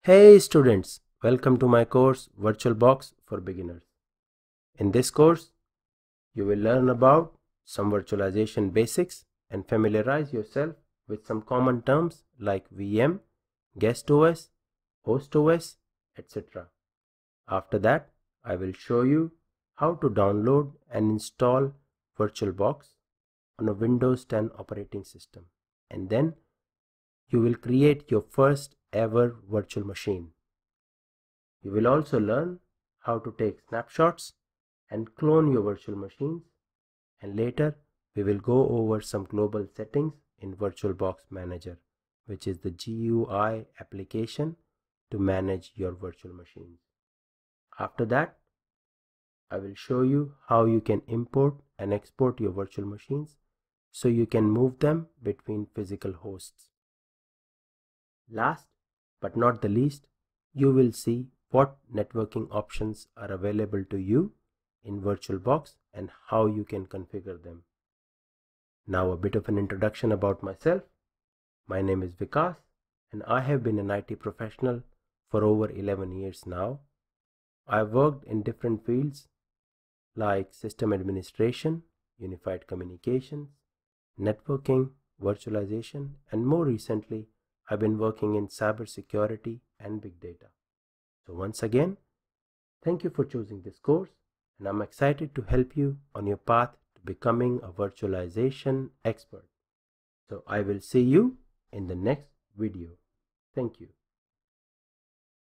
Hey students, welcome to my course VirtualBox for Beginners. In this course, you will learn about some virtualization basics and familiarize yourself with some common terms like VM, guest OS, host OS, etc. After that, I will show you how to download and install VirtualBox on a Windows 10 operating system, and then you will create your first ever virtual machine. You will also learn how to take snapshots and clone your virtual machines, and later we will go over some global settings in VirtualBox Manager, which is the GUI application to manage your virtual machines. After that, I will show you how you can import and export your virtual machines so you can move them between physical hosts. Last but not the least, you will see what networking options are available to you in VirtualBox and how you can configure them. Now a bit of an introduction about myself. My name is Vikas and I have been an IT professional for over 11 years now. I've worked in different fields like system administration, unified communications, networking, virtualization, and more recently I've been working in cybersecurity and big data. So once again, thank you for choosing this course, and I'm excited to help you on your path to becoming a virtualization expert. So I will see you in the next video. Thank you.